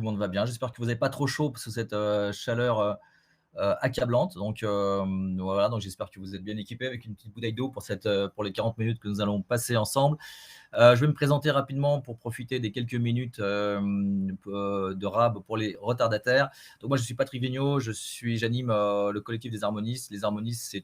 le monde va bien. J'espère que vous n'avez pas trop chaud sous cette chaleur accablante. Donc voilà, donc j'espère que vous êtes bien équipés avec une petite bouteille d'eau pour les 40 minutes que nous allons passer ensemble. Je vais me présenter rapidement pour profiter des quelques minutes de rab pour les retardataires. Donc moi, je suis Patrick Vigneault, j'anime le collectif des harmonistes. Les harmonistes,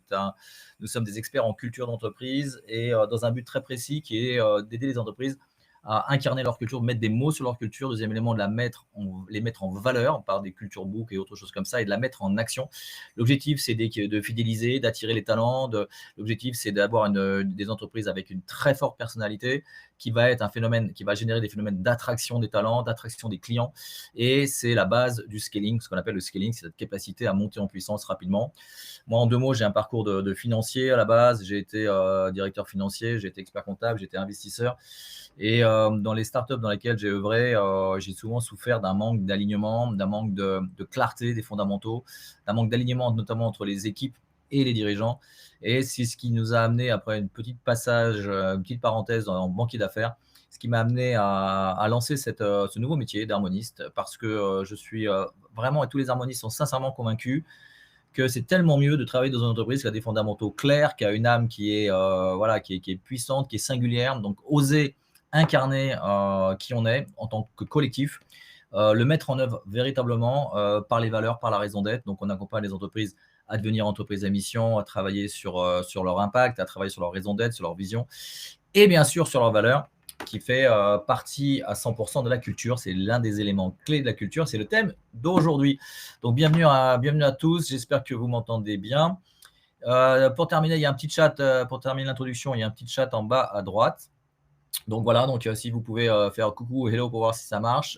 nous sommes des experts en culture d'entreprise et dans un but très précis qui est d'aider les entreprises à incarner leur culture, mettre des mots sur leur culture. Deuxième élément, les mettre en valeur par des culture books et autres choses comme ça, et de la mettre en action. L'objectif, c'est de fidéliser, d'attirer les talents. L'objectif, c'est d'avoir des entreprises avec une très forte personnalité qui va être un phénomène, qui va générer des phénomènes d'attraction des talents, d'attraction des clients. Et c'est la base du scaling. Ce qu'on appelle le scaling, c'est cette capacité à monter en puissance rapidement. Moi, en 2 mots, j'ai un parcours de financier à la base. J'ai été directeur financier, j'ai été expert comptable, j'ai été investisseur. Et dans les startups dans lesquelles j'ai œuvré, j'ai souvent souffert d'un manque d'alignement, d'un manque de clarté des fondamentaux, d'un manque d'alignement notamment entre les équipes et les dirigeants. Et c'est ce qui nous a amené, après une petite parenthèse en banquier d'affaires, ce qui m'a amené à lancer ce nouveau métier d'harmoniste, parce que je suis vraiment, et tous les harmonistes sont sincèrement convaincus que c'est tellement mieux de travailler dans une entreprise qui a des fondamentaux clairs, qui a une âme qui est, voilà, qui est puissante, qui est singulière. Donc, oser incarner qui on est en tant que collectif, le mettre en œuvre véritablement par les valeurs, par la raison d'être. Donc, on accompagne les entreprises à devenir entreprises à mission, à travailler sur leur impact, à travailler sur leur raison d'être, sur leur vision et bien sûr sur leurs valeurs, qui fait partie à 100% de la culture. C'est l'un des éléments clés de la culture. C'est le thème d'aujourd'hui. Donc, bienvenue à tous. J'espère que vous m'entendez bien. Pour terminer, il y a un petit chat. Pour terminer l'introduction, il y a un petit chat en bas à droite. Donc voilà, donc si vous pouvez faire coucou ou hello pour voir si ça marche.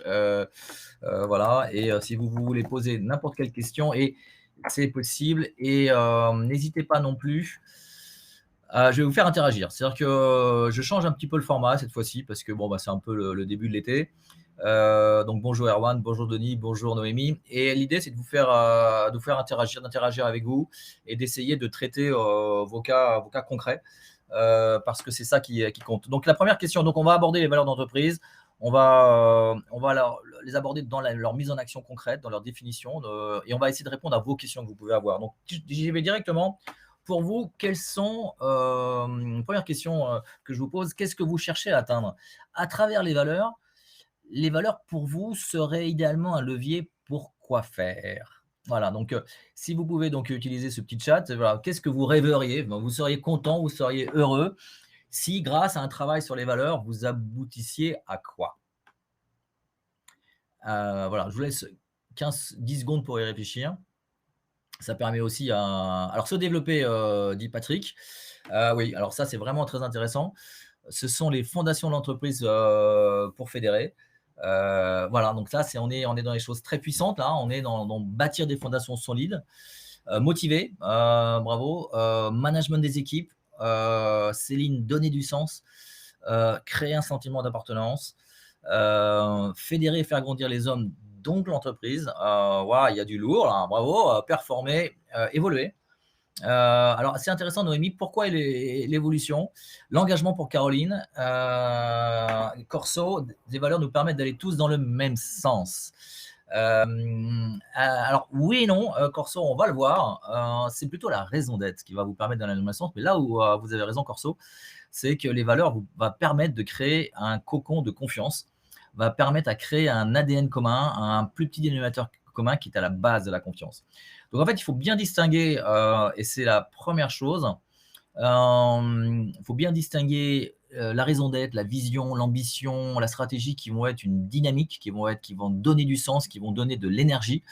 Voilà. Et si vous voulez poser n'importe quelle question, et c'est possible. Et n'hésitez pas non plus. Je vais vous faire interagir. C'est-à-dire que je change un petit peu le format cette fois-ci, parce que bon, bah, c'est un peu le début de l'été. Donc bonjour Erwan, bonjour Denis, bonjour Noémie. Et l'idée, c'est de vous faire interagir, d'interagir avec vous et d'essayer de traiter vos cas concrets, parce que c'est ça qui compte. Donc la première question, donc on va aborder les valeurs d'entreprise. On va les aborder dans leur mise en action concrète, dans leur définition, et on va essayer de répondre à vos questions que vous pouvez avoir. Donc j'y vais directement. Pour vous, quelles sont, première question que je vous pose, qu'est-ce que vous cherchez à atteindre à travers les valeurs? Les valeurs pour vous seraient idéalement un levier pour quoi faire? Voilà, donc si vous pouvez donc utiliser ce petit chat, voilà, qu'est-ce que vous rêveriez? Ben, vous seriez content, vous seriez heureux si, grâce à un travail sur les valeurs, vous aboutissiez à quoi? Voilà, je vous laisse 10 secondes pour y réfléchir. Ça permet aussi alors se développer, dit Patrick. Oui, alors ça, c'est vraiment très intéressant. Ce sont les fondations de l'entreprise pour fédérer. Voilà, donc là, on est dans les choses très puissantes, là. On est dans bâtir des fondations solides, motiver, bravo, management des équipes, Céline, donner du sens, créer un sentiment d'appartenance, fédérer et faire grandir les hommes, donc l'entreprise. Voilà, il y a du lourd, là, bravo, performer, évoluer. Alors, c'est intéressant, Noémie, pourquoi l'évolution? L'engagement pour Caroline. Corso, des valeurs nous permettent d'aller tous dans le même sens. Alors, oui et non, Corso, on va le voir. C'est plutôt la raison d'être qui va vous permettre d'aller dans le même sens. Mais là où vous avez raison, Corso, c'est que les valeurs vous permettre de créer un cocon de confiance, va permettre à créer un ADN commun, un plus petit dénominateur commun qui est à la base de la confiance. Donc en fait, il faut bien distinguer, et c'est la première chose, il faut bien distinguer la raison d'être, la vision, l'ambition, la stratégie, qui vont être une dynamique, qui vont donner du sens, qui vont donner de l'énergie,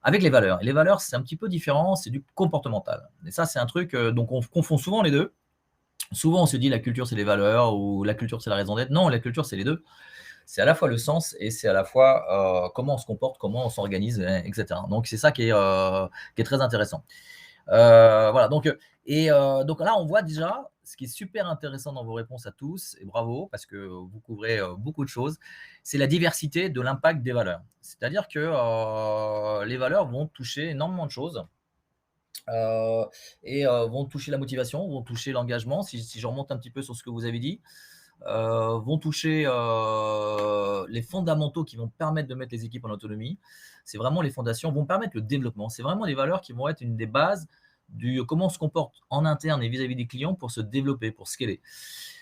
avec les valeurs. Et les valeurs, c'est un petit peu différent, c'est du comportemental. Et ça, c'est un truc, donc on confond souvent les deux. Souvent, on se dit la culture, c'est les valeurs, ou la culture, c'est la raison d'être. Non, la culture, c'est les deux. C'est à la fois le sens et c'est à la fois comment on se comporte, comment on s'organise, etc. Donc, c'est ça qui est très intéressant. Voilà, donc là, on voit déjà ce qui est super intéressant dans vos réponses à tous, et bravo, parce que vous couvrez beaucoup de choses, c'est la diversité de l'impact des valeurs. C'est-à-dire que les valeurs vont toucher énormément de choses. Et vont toucher la motivation, vont toucher l'engagement, si je remonte un petit peu sur ce que vous avez dit. vont toucher les fondamentaux qui vont permettre de mettre les équipes en autonomie. C'est vraiment les fondations, vont permettre le développement. C'est vraiment les valeurs qui vont être une des bases du comment on se comporte en interne et vis-à-vis des clients pour se développer, pour scaler.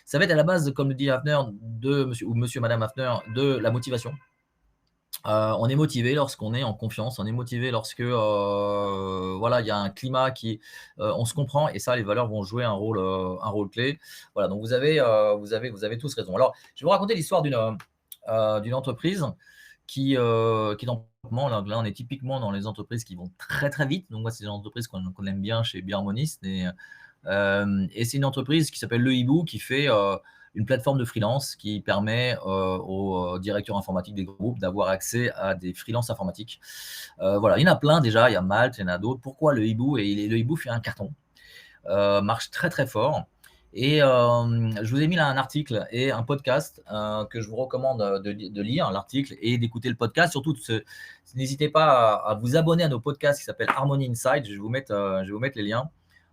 Ça va être à la base, comme le dit Hafner, de monsieur ou monsieur, madame Hafner, de la motivation. On est motivé lorsqu'on est en confiance, on est motivé lorsque, voilà, il y a un climat qui, on se comprend et ça, les valeurs vont jouer un rôle clé. Voilà, donc vous avez tous raison. Alors, je vais vous raconter l'histoire d'une entreprise qui est en développement. Là, on est typiquement dans les entreprises qui vont très, très vite. Donc moi, c'est des entreprises qu'on aime bien chez Beharmonist et c'est une entreprise qui s'appelle Le Hibou qui fait, une plateforme de freelance qui permet aux directeurs informatiques des groupes d'avoir accès à des freelances informatiques. Voilà, il y en a plein déjà, il y a Malte, il y en a d'autres. Pourquoi le Hibou? Et le Hibou fait un carton, marche très très fort. Et je vous ai mis là un article et un podcast que je vous recommande de lire, l'article et d'écouter le podcast. Surtout, n'hésitez pas à vous abonner à nos podcasts qui s'appellent Harmony Inside. Je vais vous mettre les liens.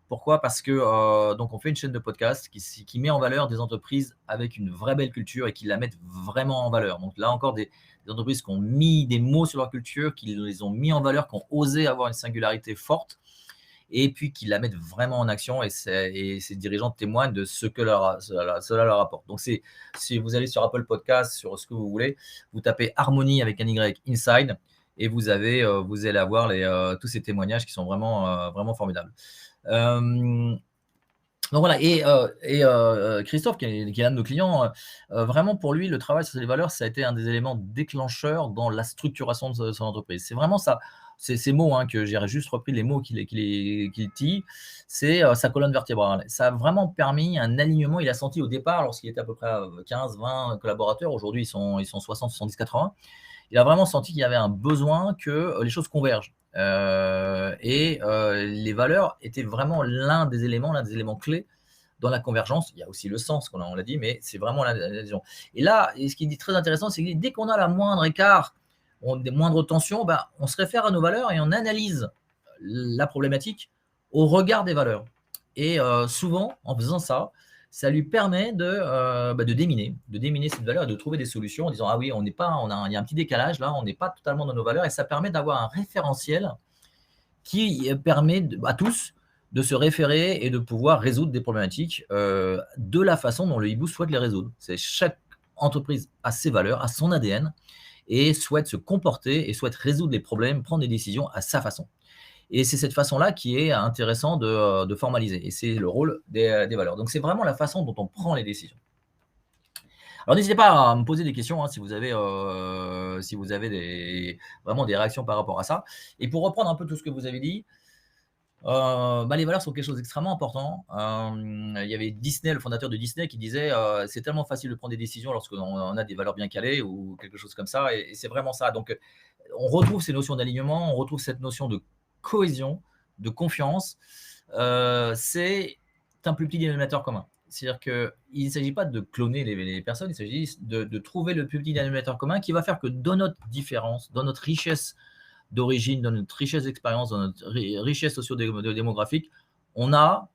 Pourquoi? Parce que donc on fait une chaîne de podcast qui met en valeur des entreprises avec une vraie belle culture et qui la mettent vraiment en valeur. Donc là encore, des entreprises qui ont mis des mots sur leur culture, qui les ont mis en valeur, qui ont osé avoir une singularité forte et puis qui la mettent vraiment en action et ces dirigeants témoignent de ce que cela leur apporte. Donc si vous allez sur Apple Podcast, sur ce que vous voulez, vous tapez Harmony avec un Y Inside et vous allez avoir tous ces témoignages qui sont vraiment formidables. Donc voilà, et Christophe, qui est l'un de nos clients, vraiment pour lui, le travail sur les valeurs, ça a été un des éléments déclencheurs dans la structuration de son entreprise. C'est vraiment ça, c'est ces mots que j'ai juste repris, les mots qu'il dit, c'est sa colonne vertébrale. Ça a vraiment permis un alignement. Il a senti au départ, lorsqu'il était à peu près 15-20 collaborateurs, aujourd'hui ils sont 60, 70, 80, il a vraiment senti qu'il y avait un besoin que les choses convergent. Les valeurs étaient vraiment l'un des éléments clés dans la convergence. Il y a aussi le sens, on l'a dit, mais c'est vraiment l'adhésion. Et là, ce qui est très intéressant, c'est que dès qu'on a la moindre écart, des moindres tensions, on se réfère à nos valeurs et on analyse la problématique au regard des valeurs. Et souvent, en faisant ça, ça lui permet de déminer cette valeur et de trouver des solutions en disant ah oui, il y a un petit décalage là, on n'est pas totalement dans nos valeurs, et ça permet d'avoir un référentiel qui permet à tous de se référer et de pouvoir résoudre des problématiques de la façon dont le hibou souhaite les résoudre. C'est chaque entreprise a ses valeurs, a son ADN et souhaite se comporter et souhaite résoudre les problèmes, prendre des décisions à sa façon. Et c'est cette façon-là qui est intéressant de formaliser. Et c'est le rôle des valeurs. Donc, c'est vraiment la façon dont on prend les décisions. Alors, n'hésitez pas à me poser des questions si vous avez, vraiment des réactions par rapport à ça. Et pour reprendre un peu tout ce que vous avez dit, les valeurs sont quelque chose d'extrêmement important. Il y avait Disney, le fondateur de Disney, qui disait c'est tellement facile de prendre des décisions lorsqu'on a des valeurs bien calées ou quelque chose comme ça. Et c'est vraiment ça. Donc, on retrouve ces notions d'alignement, on retrouve cette notion de cohésion, de confiance. C'est un plus petit dénominateur commun. C'est-à-dire qu'il ne s'agit pas de cloner les personnes, il s'agit de trouver le plus petit dénominateur commun qui va faire que dans notre différence, dans notre richesse d'origine, dans notre richesse d'expérience, dans notre richesse socio-démographique, on a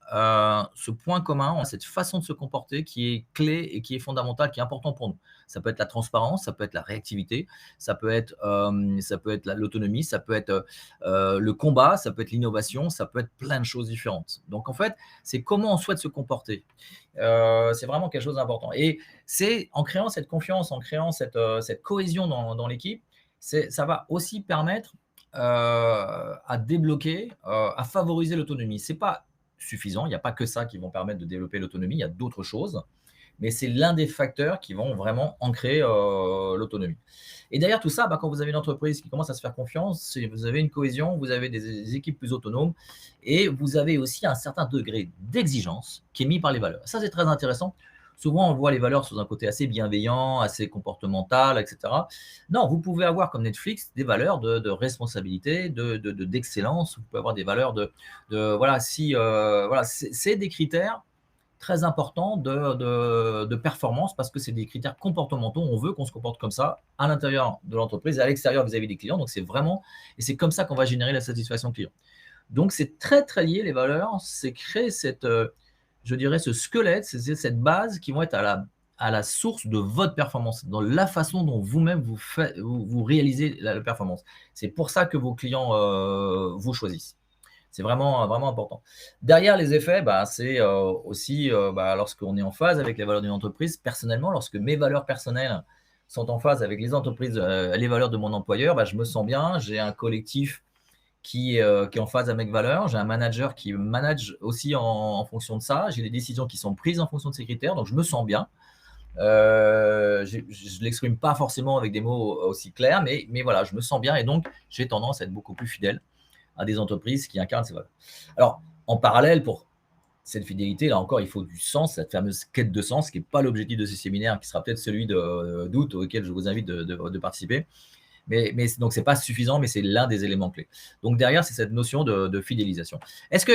ce point commun, on a cette façon de se comporter qui est clé et qui est fondamentale, qui est important pour nous. Ça peut être la transparence, ça peut être la réactivité, ça peut être l'autonomie, ça peut être le combat, ça peut être l'innovation, ça peut être plein de choses différentes. Donc en fait, c'est comment on souhaite se comporter. C'est vraiment quelque chose d'important. Et c'est en créant cette confiance, en créant cette cohésion dans l'équipe, ça va aussi permettre à débloquer, à favoriser l'autonomie. C'est pas suffisant, il n'y a pas que ça qui vont permettre de développer l'autonomie, il y a d'autres choses, mais c'est l'un des facteurs qui vont vraiment ancrer l'autonomie. Et derrière tout ça, quand vous avez une entreprise qui commence à se faire confiance, vous avez une cohésion, vous avez des équipes plus autonomes et vous avez aussi un certain degré d'exigence qui est mis par les valeurs. Ça, c'est très intéressant. Souvent, on voit les valeurs sous un côté assez bienveillant, assez comportemental, etc. Non, vous pouvez avoir comme Netflix des valeurs de responsabilité, d'excellence. Vous pouvez avoir des valeurs c'est des critères très importants de performance parce que c'est des critères comportementaux. On veut qu'on se comporte comme ça à l'intérieur de l'entreprise et à l'extérieur vis-à-vis des clients. Donc, c'est vraiment, et c'est comme ça qu'on va générer la satisfaction client. Donc, c'est très, très lié, les valeurs. C'est créer ce squelette, c'est cette base qui vont être à à la source de votre performance, dans la façon dont vous-même vous réalisez la performance. C'est pour ça que vos clients vous choisissent. C'est vraiment, vraiment important. Derrière les effets, c'est aussi lorsqu'on est en phase avec les valeurs d'une entreprise. Personnellement, lorsque mes valeurs personnelles sont en phase avec les entreprises, les valeurs de mon employeur, je me sens bien. J'ai un collectif qui est en phase avec mes valeurs. J'ai un manager qui manage aussi en fonction de ça. J'ai des décisions qui sont prises en fonction de ces critères, donc je me sens bien. Je ne l'exprime pas forcément avec des mots aussi clairs, mais voilà, je me sens bien et donc j'ai tendance à être beaucoup plus fidèle à des entreprises qui incarnent ces valeurs. Alors, en parallèle, pour cette fidélité, là encore, il faut du sens, cette fameuse quête de sens, qui n'est pas l'objectif de ce séminaire, qui sera peut-être celui d'août auquel je vous invite de participer. Mais donc, ce n'est pas suffisant, mais c'est l'un des éléments clés. Donc, derrière, c'est cette notion de fidélisation. Est-ce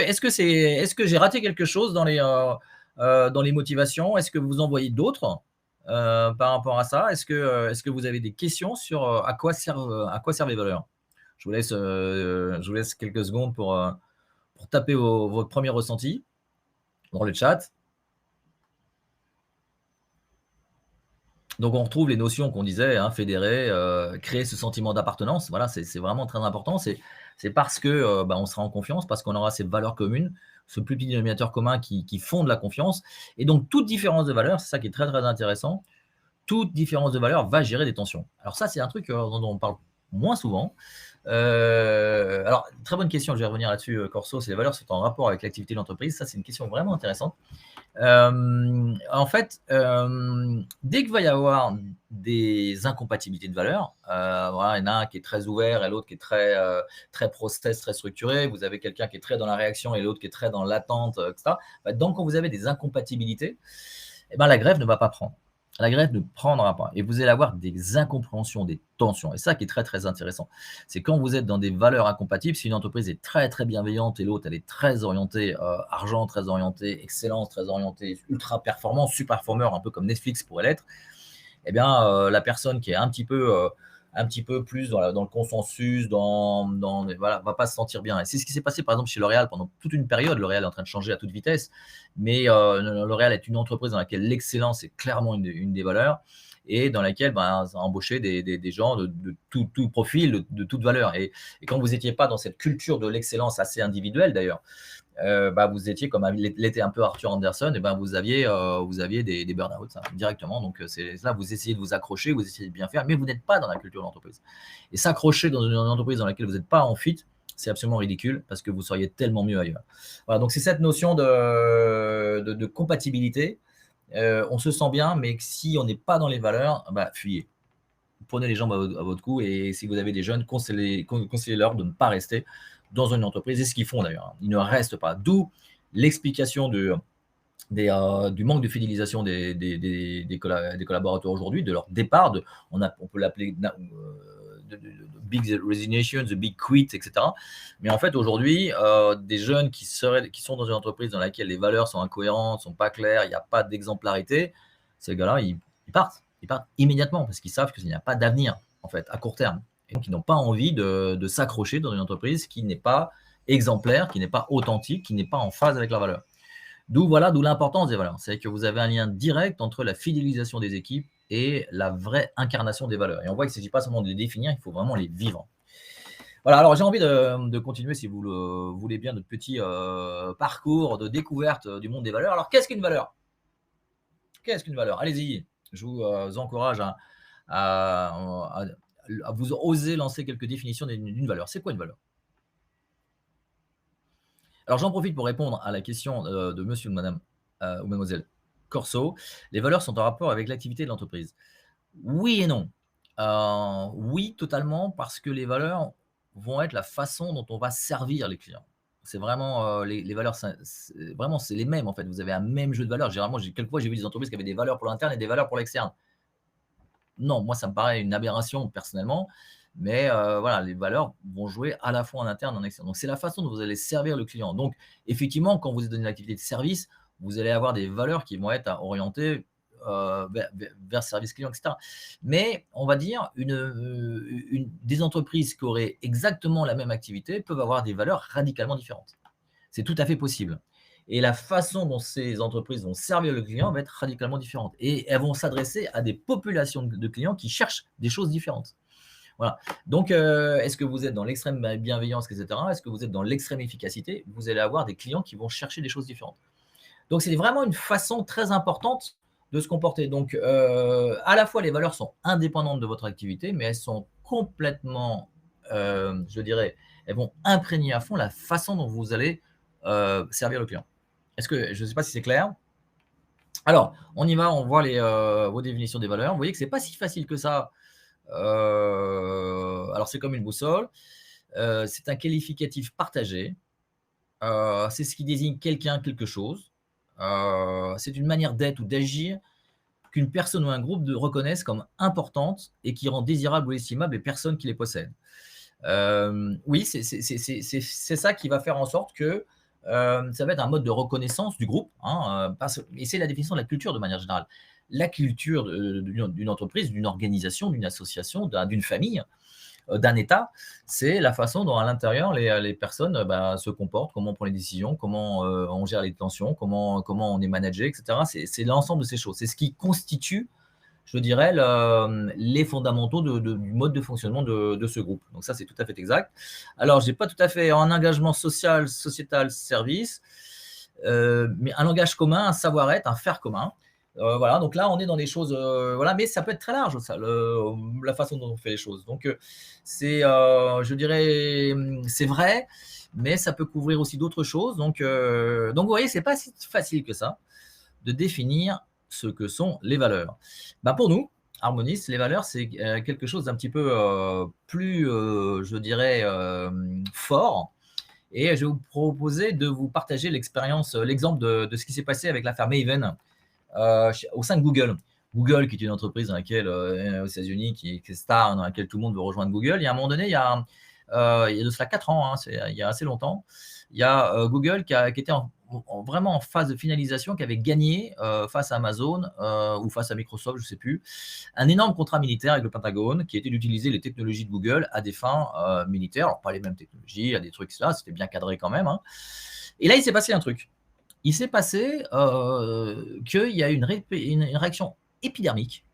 que j'ai raté quelque chose dans les motivations? Est-ce que vous en voyez d'autres par rapport à ça? Est-ce que vous avez des questions sur à quoi servent les valeurs? Je vous laisse quelques secondes pour taper votre premier ressenti dans le chat. Donc, on retrouve les notions qu'on disait, fédérer, créer ce sentiment d'appartenance. Voilà, c'est vraiment très important. C'est parce que on sera en confiance, parce qu'on aura ces valeurs communes, ce plus petit dénominateur commun qui fonde la confiance. Et donc, toute différence de valeur, c'est ça qui est très, très intéressant, toute différence de valeur va gérer des tensions. Alors ça, c'est un truc dont on parle moins souvent. Alors, très bonne question, je vais revenir là-dessus, Corso. Si les valeurs sont en rapport avec l'activité de l'entreprise, ça, c'est une question vraiment intéressante. En fait, dès qu'il va y avoir des incompatibilités de valeurs, voilà, il y en a un qui est très ouvert et l'autre qui est très process, très structuré. Vous avez quelqu'un qui est très dans la réaction et l'autre qui est très dans l'attente, etc. Donc, quand vous avez des incompatibilités, la grève ne va pas prendre. La grève ne prendra pas. Et vous allez avoir des incompréhensions, des tensions. Et ça qui est très, très intéressant. C'est quand vous êtes dans des valeurs incompatibles, si une entreprise est très, très bienveillante et l'autre, elle est très orientée argent, très orientée excellence, très orientée ultra performance, super performeur, un peu comme Netflix pourrait l'être, la personne qui est un petit peu plus dans le consensus, voilà, va pas se sentir bien. Et c'est ce qui s'est passé par exemple chez L'Oréal pendant toute une période. L'Oréal est en train de changer à toute vitesse, mais L'Oréal est une entreprise dans laquelle l'excellence est clairement une des valeurs et dans laquelle ça a embauché des gens de tout profil, de toute valeur. Et quand vous n'étiez pas dans cette culture de l'excellence assez individuelle d'ailleurs, vous étiez comme l'était un peu Arthur Anderson, et vous aviez des burn-out directement. Donc c'est là, vous essayez de vous accrocher, vous essayez de bien faire, mais vous n'êtes pas dans la culture de l'entreprise. Et s'accrocher dans une entreprise dans laquelle vous n'êtes pas en fit, c'est absolument ridicule parce que vous seriez tellement mieux ailleurs. Voilà, donc c'est cette notion de compatibilité. On se sent bien, mais si on n'est pas dans les valeurs, fuyez. Prenez les jambes à votre cou et si vous avez des jeunes, conseillez-leur de ne pas rester dans une entreprise. Et ce qu'ils font d'ailleurs, ils ne restent pas. D'où l'explication du manque de fidélisation des collaborateurs aujourd'hui, de leur départ. On peut l'appeler de big resignation, the big quit, etc. Mais en fait, aujourd'hui, des jeunes qui sont dans une entreprise dans laquelle les valeurs sont incohérentes, sont pas claires, il n'y a pas d'exemplarité, ces gars-là, ils partent. Ils partent immédiatement parce qu'ils savent qu'il n'y a pas d'avenir, en fait, à court terme. Et donc, ils n'ont pas envie de s'accrocher dans une entreprise qui n'est pas exemplaire, qui n'est pas authentique, qui n'est pas en phase avec leurs valeurs. D'où l'importance des valeurs. C'est que vous avez un lien direct entre la fidélisation des équipes et la vraie incarnation des valeurs. Et on voit qu'il ne s'agit pas seulement de les définir, il faut vraiment les vivre. Voilà, alors j'ai envie de continuer, si vous le voulez bien, notre petit parcours de découverte du monde des valeurs. Alors, qu'est-ce qu'une valeur? Qu'est-ce qu'une valeur? Allez-y, je vous encourage à vous oser lancer quelques définitions d'une valeur. C'est quoi une valeur? Alors, j'en profite pour répondre à la question de monsieur ou madame ou mademoiselle Corso. Les valeurs sont en rapport avec l'activité de l'entreprise. Oui et non. Oui, totalement, parce que les valeurs vont être la façon dont on va servir les clients. C'est vraiment les valeurs, vraiment, c'est les mêmes en fait. Vous avez un même jeu de valeurs. Généralement, quelquefois, j'ai vu des entreprises qui avaient des valeurs pour l'interne et des valeurs pour l'externe. Non, moi, ça me paraît une aberration personnellement. Mais voilà, les valeurs vont jouer à la fois en interne et en externe. Donc, c'est la façon dont vous allez servir le client. Donc, effectivement, quand vous êtes dans une activité de service, vous allez avoir des valeurs qui vont être orientées vers service client, etc. Mais on va dire, des entreprises qui auraient exactement la même activité peuvent avoir des valeurs radicalement différentes. C'est tout à fait possible. Et la façon dont ces entreprises vont servir le client va être radicalement différente. Et elles vont s'adresser à des populations de clients qui cherchent des choses différentes. Voilà. Donc, est-ce que vous êtes dans l'extrême bienveillance, etc. Est-ce que vous êtes dans l'extrême efficacité? Vous allez avoir des clients qui vont chercher des choses différentes. Donc, c'est vraiment une façon très importante de se comporter. Donc, à la fois, les valeurs sont indépendantes de votre activité, mais elles sont complètement, je dirais, elles vont imprégner à fond la façon dont vous allez servir le client. Est-ce que je ne sais pas si c'est clair? Alors, on y va, on voit vos définitions des valeurs. Vous voyez que c'est pas si facile que ça. Alors, c'est comme une boussole. C'est un qualificatif partagé. C'est ce qui désigne quelqu'un, quelque chose. C'est une manière d'être ou d'agir qu'une personne ou un groupe reconnaissent comme importante et qui rend désirable ou estimable les personnes qui les possèdent. Oui, c'est ça qui va faire en sorte que ça va être un mode de reconnaissance du groupe, hein, et c'est la définition de la culture de manière générale. La culture d'une entreprise, d'une organisation, d'une association, d'une famille, d'un État, c'est la façon dont à l'intérieur les personnes se comportent, comment on prend les décisions, comment on gère les tensions, comment on est managé, etc. C'est l'ensemble de ces choses. C'est ce qui constitue, je dirais, les fondamentaux du mode de fonctionnement de ce groupe. Donc ça, c'est tout à fait exact. Alors, je n'ai pas tout à fait un engagement social, sociétal, service, mais un langage commun, un savoir-être, un faire commun. Voilà, donc là, on est dans des choses, voilà, mais ça peut être très large, ça, la façon dont on fait les choses. Donc, je dirais, c'est vrai, mais ça peut couvrir aussi d'autres choses. Donc, vous voyez, c'est pas si facile que ça de définir ce que sont les valeurs. Pour nous, Harmonis, les valeurs, c'est quelque chose d'un petit peu plus, je dirais, fort. Et je vais vous proposer de vous partager l'exemple de ce qui s'est passé avec l'affaire Maven au sein de Google. Google, qui est une entreprise dans laquelle, aux États-Unis, qui est star, dans laquelle tout le monde veut rejoindre Google. Il y a un moment donné, il y a de cela 4 ans, il y a assez longtemps, il y a Google qui était vraiment en phase de finalisation, qui avait gagné face à Amazon ou face à Microsoft, je ne sais plus, un énorme contrat militaire avec le Pentagone qui était d'utiliser les technologies de Google à des fins militaires. Alors, pas les mêmes technologies, à des trucs là, c'était bien cadré quand même. Et là, il s'est passé un truc. Il s'est passé qu'il y a une réaction épidermique,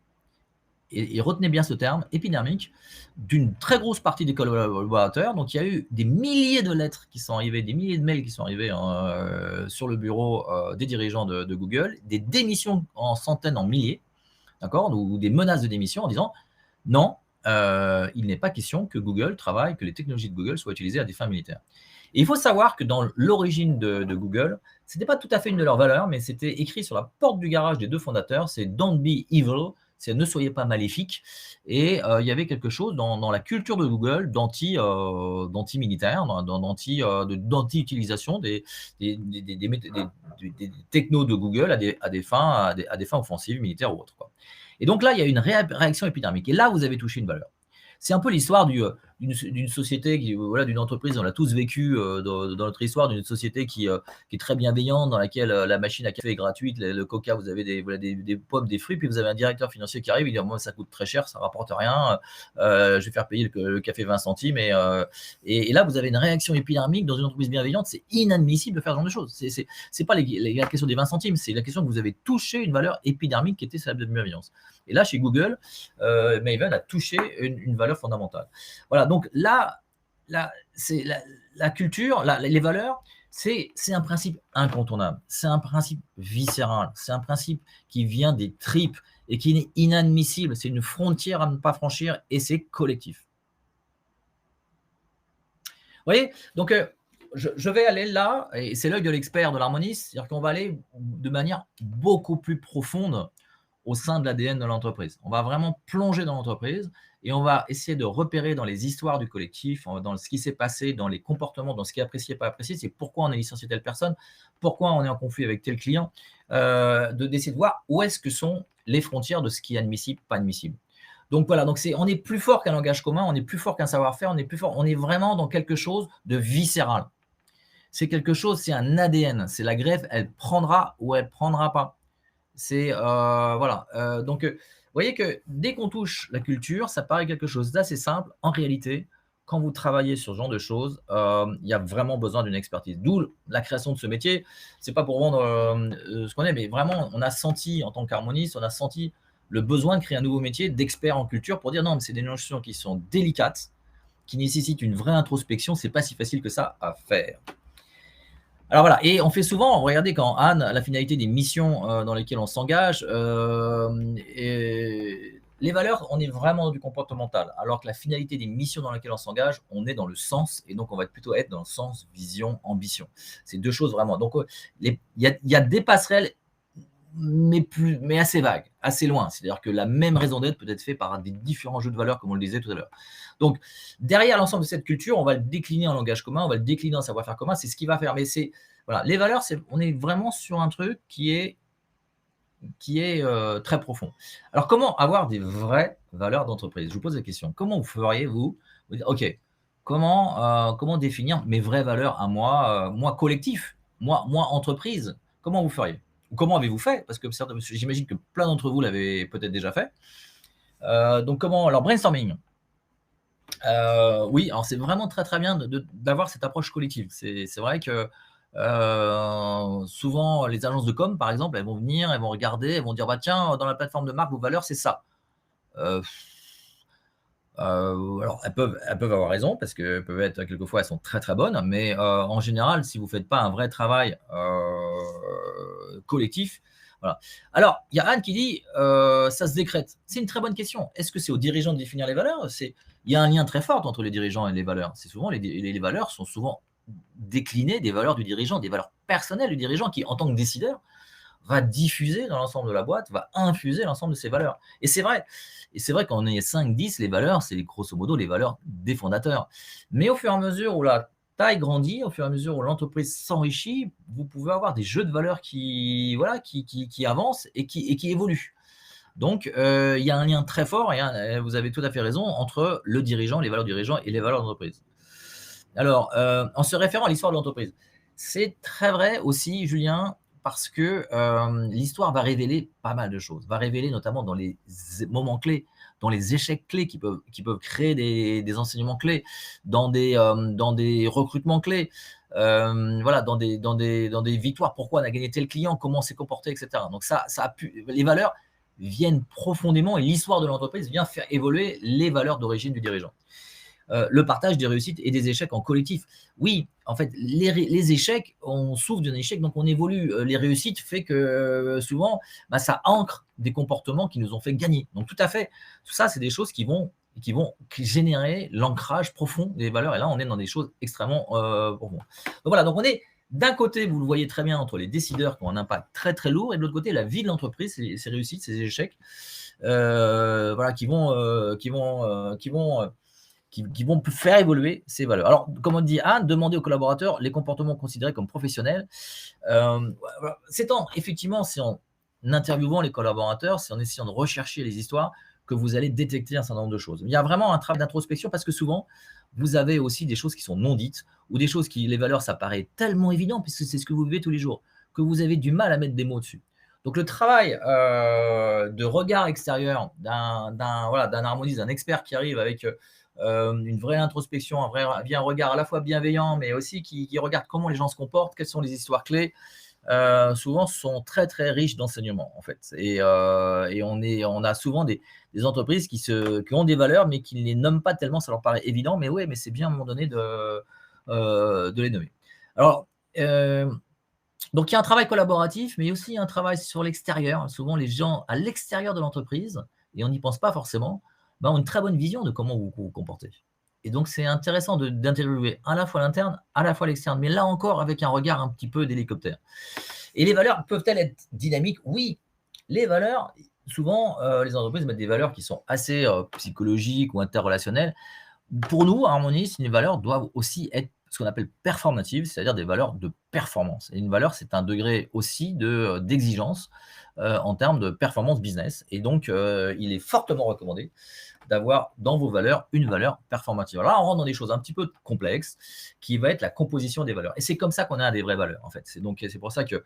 et retenez bien ce terme, épidermique, d'une très grosse partie des collaborateurs. Donc, il y a eu des milliers de lettres qui sont arrivées, des milliers de mails qui sont arrivés sur le bureau des dirigeants de Google, des démissions en centaines, en milliers, d'accord, ou des menaces de démission en disant non, il n'est pas question que Google travaille, que les technologies de Google soient utilisées à des fins militaires. Et il faut savoir que dans l'origine de Google, ce n'était pas tout à fait une de leurs valeurs, mais c'était écrit sur la porte du garage des deux fondateurs, c'est Don't be evil, c'est ne soyez pas maléfique. Et il y avait quelque chose dans la culture de Google d'anti-militaire, d'anti-utilisation des technos de Google à des fins offensives, militaires ou autres, quoi. Et donc là, il y a une réaction épidermique. Et là, vous avez touché une valeur. C'est un peu l'histoire d'une société, d'une entreprise, on l'a tous vécu dans notre histoire, d'une société qui est très bienveillante, dans laquelle la machine à café est gratuite, le coca, vous avez des pommes, des fruits, puis vous avez un directeur financier qui arrive, il dit moi ça coûte très cher, ça ne rapporte rien, je vais faire payer le café 20 centimes. Et là, vous avez une réaction épidermique dans une entreprise bienveillante. C'est inadmissible de faire ce genre de choses. C'est pas la question des 20 centimes, c'est la question que vous avez touché une valeur épidermique qui était celle de bienveillance. Et là, chez Google, Maven a touché une valeur fondamentale. Voilà, donc là, c'est la culture, les valeurs, c'est un principe incontournable, c'est un principe viscéral, c'est un principe qui vient des tripes et qui est inadmissible, c'est une frontière à ne pas franchir et c'est collectif. Vous voyez, donc je vais aller là, et c'est l'œil de l'expert de l'harmonie, c'est-à-dire qu'on va aller de manière beaucoup plus profonde au sein de l'ADN de l'entreprise. On va vraiment plonger dans l'entreprise et on va essayer de repérer dans les histoires du collectif, dans ce qui s'est passé, dans les comportements, dans ce qui est apprécié, pas apprécié, c'est pourquoi on a licencié telle personne, pourquoi on est en conflit avec tel client, d'essayer de voir où est-ce que sont les frontières de ce qui est admissible, pas admissible. Donc voilà, on est plus fort qu'un langage commun, on est plus fort qu'un savoir-faire, on est vraiment dans quelque chose de viscéral. C'est quelque chose, c'est un ADN, c'est la greffe, elle prendra ou elle prendra pas. C'est voilà. Donc, vous voyez que dès qu'on touche la culture, ça paraît quelque chose d'assez simple. En réalité, quand vous travaillez sur ce genre de choses, il y a vraiment besoin d'une expertise. D'où la création de ce métier. C'est pas pour vendre ce qu'on est, mais vraiment, on a senti, en tant qu'harmoniste, on a senti le besoin de créer un nouveau métier d'expert en culture pour dire non, mais c'est des notions qui sont délicates, qui nécessitent une vraie introspection. C'est pas si facile que ça à faire. Alors voilà, et on fait souvent, regardez quand Anne, la finalité des missions dans lesquelles on s'engage, les valeurs, on est vraiment dans du comportemental, alors que la finalité des missions dans lesquelles on s'engage, on est dans le sens, et donc on va plutôt être dans le sens, vision, ambition. C'est deux choses vraiment. Donc il y a des passerelles, mais assez vagues, assez loin. C'est-à-dire que la même raison d'être peut être faite par des différents jeux de valeurs, comme on le disait tout à l'heure. Donc, derrière l'ensemble de cette culture, on va le décliner en langage commun, on va le décliner en savoir-faire commun, c'est ce qui va faire. Mais c'est, voilà, les valeurs, on est vraiment sur un truc qui est très profond. Alors, comment avoir des vraies valeurs d'entreprise? Je vous pose la question. Comment vous feriez, vous dire, OK, comment définir mes vraies valeurs à moi, moi collectif, moi entreprise? Comment vous feriez? Ou comment avez-vous fait? Parce que j'imagine que plein d'entre vous l'avez peut-être déjà fait. Donc, comment? Alors, brainstorming. Oui, alors c'est vraiment très, très bien d'avoir cette approche collective. C'est vrai que, souvent les agences de com, par exemple, elles vont venir, elles vont regarder, elles vont dire: «Bah, tiens, dans la plateforme de marque, vos valeurs, c'est ça». Heu, alors elles peuvent avoir raison parce qu'elles peuvent être quelquefois, elles sont très, très bonnes, mais, en général, si vous faites pas un vrai travail, collectif, voilà. Alors, il y a Anne qui dit, «Ça se décrète». C'est une très bonne question. Est-ce que c'est aux dirigeants de définir les valeurs? Il y a un lien très fort entre les dirigeants et les valeurs. C'est souvent les valeurs sont souvent déclinées des valeurs du dirigeant, des valeurs personnelles du dirigeant qui, en tant que décideur, va diffuser dans l'ensemble de la boîte, va infuser l'ensemble de ses valeurs. Et c'est vrai. Et c'est vrai qu'on est 5-10, les valeurs, c'est grosso modo les valeurs des fondateurs. Mais au fur et à mesure où la taille grandit, au fur et à mesure où l'entreprise s'enrichit, vous pouvez avoir des jeux de valeurs qui, voilà, qui avancent et qui évoluent. Donc, il y a un lien très fort, et vous avez tout à fait raison, entre le dirigeant, les valeurs du dirigeant et les valeurs d'entreprise. Alors, en se référant à l'histoire de l'entreprise, c'est très vrai aussi, Julien, parce que l'histoire va révéler pas mal de choses, va révéler notamment dans les moments clés, dans les échecs clés qui peuvent créer des enseignements clés, dans des recrutements clés, voilà, dans des victoires. Pourquoi on a gagné tel client, comment on s'est comporté, etc. Donc les valeurs viennent profondément, et l'histoire de l'entreprise vient faire évoluer les valeurs d'origine du dirigeant. Le partage des réussites et des échecs en collectif. Oui, en fait, les échecs, on souffre d'un échec, donc on évolue. Les réussites fait que souvent, ça ancre des comportements qui nous ont fait gagner. Donc tout à fait, tout ça, c'est des choses qui vont générer l'ancrage profond des valeurs. Et là, on est dans des choses extrêmement profondes. Donc voilà, donc on est d'un côté, vous le voyez très bien, entre les décideurs qui ont un impact très très lourd, et de l'autre côté, la vie de l'entreprise, ses réussites, ses échecs, voilà, qui vont faire évoluer ces valeurs. Alors, comme on dit Anne, demander aux collaborateurs les comportements considérés comme professionnels. Voilà. Effectivement, c'est en interviewant les collaborateurs, c'est en essayant de rechercher les histoires que vous allez détecter un certain nombre de choses. Il y a vraiment un travail d'introspection parce que souvent, vous avez aussi des choses qui sont non dites ou des choses les valeurs, ça paraît tellement évident puisque c'est ce que vous vivez tous les jours, que vous avez du mal à mettre des mots dessus. Donc le travail de regard extérieur d'un harmoniste, d'un expert qui arrive avec une vraie introspection, un regard à la fois bienveillant, mais aussi qui regarde comment les gens se comportent, quelles sont les histoires clés, souvent sont très très riches d'enseignements en fait. Et on a souvent des entreprises qui ont des valeurs, mais qui ne les nomment pas tellement, ça leur paraît évident, mais ouais, mais c'est bien à un moment donné de les nommer. Alors, donc il y a un travail collaboratif, mais aussi un travail sur l'extérieur. Souvent, les gens à l'extérieur de l'entreprise, et on n'y pense pas forcément, ont une très bonne vision de comment vous vous comportez. Et donc, c'est intéressant d'interviewer à la fois l'interne, à la fois l'externe, mais là encore avec un regard un petit peu d'hélicoptère. Et les valeurs peuvent-elles être dynamiques? Oui. Les valeurs, souvent, les entreprises mettent des valeurs qui sont assez psychologiques ou interrelationnelles. Pour nous, harmonistes, les valeurs doivent aussi être ce qu'on appelle performatives, c'est-à-dire des valeurs de performance. Et une valeur, c'est un degré aussi d'exigence en termes de performance business. Et donc, il est fortement recommandé d'avoir dans vos valeurs une valeur performative. Alors là, on rentre dans des choses un petit peu complexes, qui va être la composition des valeurs. Et c'est comme ça qu'on a des vraies valeurs, en fait. C'est pour ça que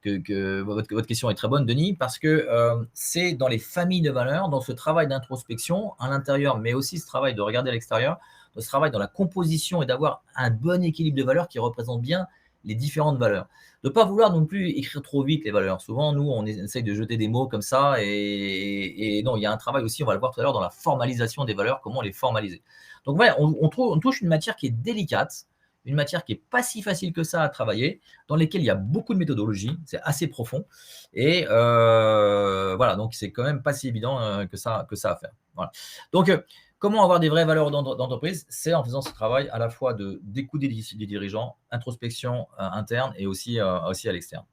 que votre question est très bonne, Denis, parce que c'est dans les familles de valeurs, dans ce travail d'introspection à l'intérieur, mais aussi ce travail de regarder à l'extérieur, ce travail dans la composition et d'avoir un bon équilibre de valeurs qui représente bien les différentes valeurs. De ne pas vouloir non plus écrire trop vite les valeurs. Souvent, nous, on essaye de jeter des mots comme ça, et non, il y a un travail aussi, on va le voir tout à l'heure, dans la formalisation des valeurs, comment les formaliser. Donc voilà, on touche une matière qui est délicate, une matière qui n'est pas si facile que ça à travailler, dans lesquelles il y a beaucoup de méthodologie, c'est assez profond, et voilà, donc c'est quand même pas si évident que ça à faire. Voilà. Donc, comment avoir des vraies valeurs d'entreprise? C'est en faisant ce travail à la fois d'écoute des dirigeants, introspection interne et aussi à l'externe.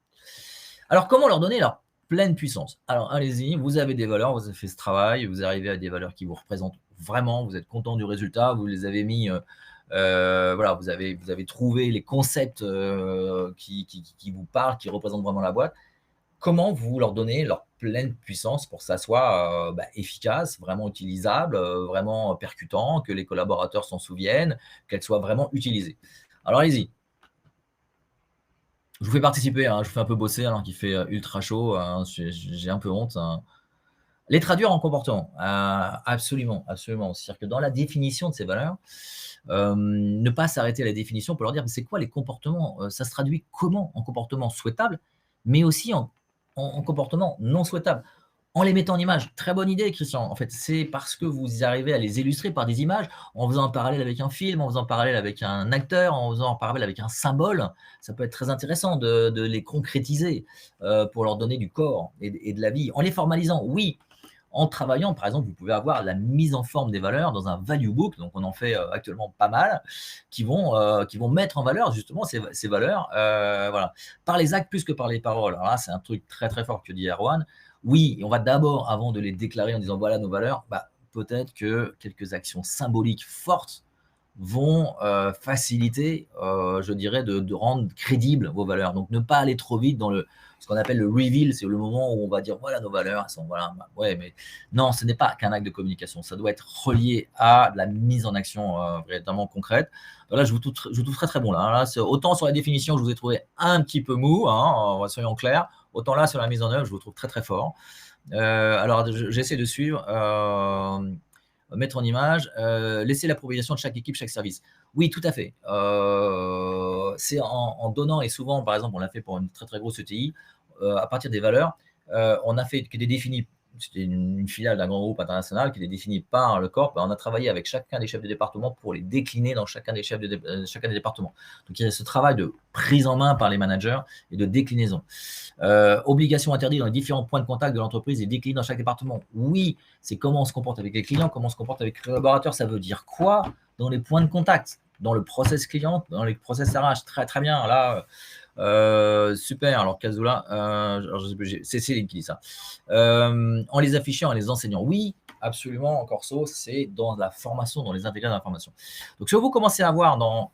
Alors, comment leur donner leur pleine puissance? Alors, allez-y, vous avez des valeurs, vous avez fait ce travail, vous arrivez à des valeurs qui vous représentent vraiment, vous êtes content du résultat, vous les avez mis, voilà, vous avez trouvé les concepts qui vous parlent, qui représentent vraiment la boîte. Comment vous leur donnez leur pleine puissance pour que ça soit efficace, vraiment utilisable, vraiment percutant, que les collaborateurs s'en souviennent, qu'elle soit vraiment utilisée? Alors allez-y. Je vous fais participer, hein, je vous fais un peu bosser alors qu'il fait ultra chaud, hein, j'ai un peu honte, hein. Les traduire en comportement, absolument, absolument. C'est-à-dire que dans la définition de ces valeurs, ne pas s'arrêter à la définition pour leur dire: «Mais c'est quoi les comportements? Ça se traduit comment en comportement souhaitable, mais aussi en comportement non souhaitable?» En les mettant en image. Très bonne idée, Christian. En fait, c'est parce que vous arrivez à les illustrer par des images, en faisant un parallèle avec un film, en faisant un parallèle avec un acteur, en faisant un parallèle avec un symbole. Ça peut être très intéressant de les concrétiser pour leur donner du corps et de la vie. En les formalisant, oui. En travaillant, par exemple, vous pouvez avoir la mise en forme des valeurs dans un value book, donc on en fait actuellement pas mal, qui vont mettre en valeur justement ces valeurs, voilà, par les actes plus que par les paroles. Alors là, c'est un truc très très fort que dit Erwan. Oui, et on va d'abord, avant de les déclarer en disant voilà nos valeurs, peut-être que quelques actions symboliques fortes vont faciliter, je dirais, de rendre crédibles vos valeurs. Donc, ne pas aller trop vite dans ce qu'on appelle le reveal, c'est le moment où on va dire voilà nos valeurs, elles sont voilà, ouais, mais non, ce n'est pas qu'un acte de communication, ça doit être relié à de la mise en action véritablement concrète. Donc là, je vous trouve très très bon là. Là, autant sur la définition, je vous ai trouvé un petit peu mou, hein, soyons clairs, autant là sur la mise en œuvre, je vous trouve très très fort. Alors, j'essaie de suivre. Mettre en image, laisser la proposition de chaque équipe, chaque service. Oui, tout à fait. C'est en donnant, et souvent, par exemple, on l'a fait pour une très très grosse ETI, à partir des valeurs, on a fait que des définis. C'était une filiale d'un grand groupe international qui était définie par le corps. On a travaillé avec chacun des chefs de département pour les décliner dans chacun des départements. Donc il y a ce travail de prise en main par les managers et de déclinaison. Obligations interdites dans les différents points de contact de l'entreprise et déclinées dans chaque département. Oui, c'est comment on se comporte avec les clients, comment on se comporte avec les collaborateurs. Ça veut dire quoi dans les points de contact, dans le process client, dans les process RH. Très très bien. Là. Super, alors Kazoula, c'est Céline qui dit ça. En les affichant, en les enseignant, oui, absolument, en corso, c'est dans la formation, dans les intégrés dans la formation. Donc, ce que vous commencez à voir dans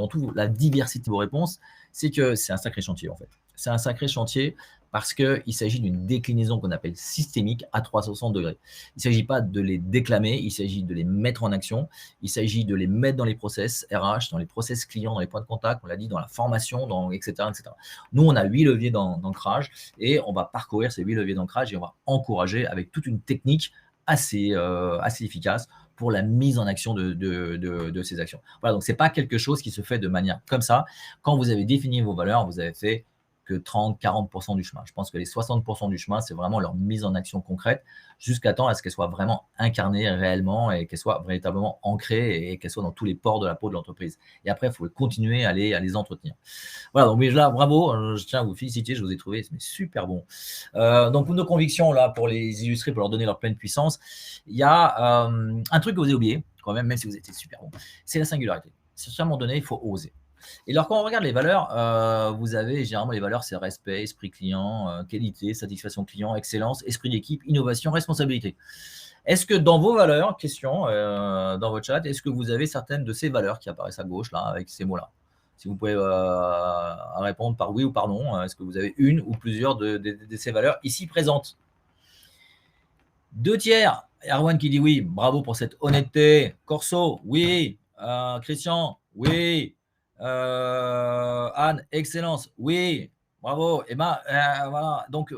toute la diversité de vos réponses, c'est que c'est un sacré chantier en fait. C'est un sacré chantier parce qu'il s'agit d'une déclinaison qu'on appelle systémique à 360 degrés. Il ne s'agit pas de les déclamer, il s'agit de les mettre en action, il s'agit de les mettre dans les process RH, dans les process clients, dans les points de contact, on l'a dit, dans la formation, etc., etc. Nous, on a 8 leviers d'ancrage et on va parcourir ces 8 leviers d'ancrage et on va encourager avec toute une technique assez efficace pour la mise en action de ces actions. Voilà, donc ce n'est pas quelque chose qui se fait de manière comme ça. Quand vous avez défini vos valeurs, vous avez fait que 30-40% du chemin. Je pense que les 60% du chemin, c'est vraiment leur mise en action concrète jusqu'à temps à ce qu'elle soit vraiment incarnée réellement et qu'elle soit véritablement ancrée et qu'elle soit dans tous les pores de la peau de l'entreprise. Et après, il faut continuer à les entretenir. Voilà, donc là, bravo, je tiens à vous féliciter, je vous ai trouvé super bon. Donc, nos convictions, là, pour les illustrer, pour leur donner leur pleine puissance, il y a un truc que vous avez oublié, quand même si vous étiez super bon, c'est la singularité. À un moment donné, il faut oser. Et alors, quand on regarde les valeurs, vous avez généralement les valeurs, c'est respect, esprit client, qualité, satisfaction client, excellence, esprit d'équipe, innovation, responsabilité. Est-ce que dans vos valeurs, question dans votre chat, est-ce que vous avez certaines de ces valeurs qui apparaissent à gauche, là, avec ces mots-là? Si vous pouvez répondre par oui ou par non, est-ce que vous avez une ou plusieurs de ces valeurs ici présentes? 2 tiers. Erwan qui dit oui, bravo pour cette honnêteté. Corso, oui. Christian, oui. Anne, excellence, oui. bravo. Et ben, voilà. Donc,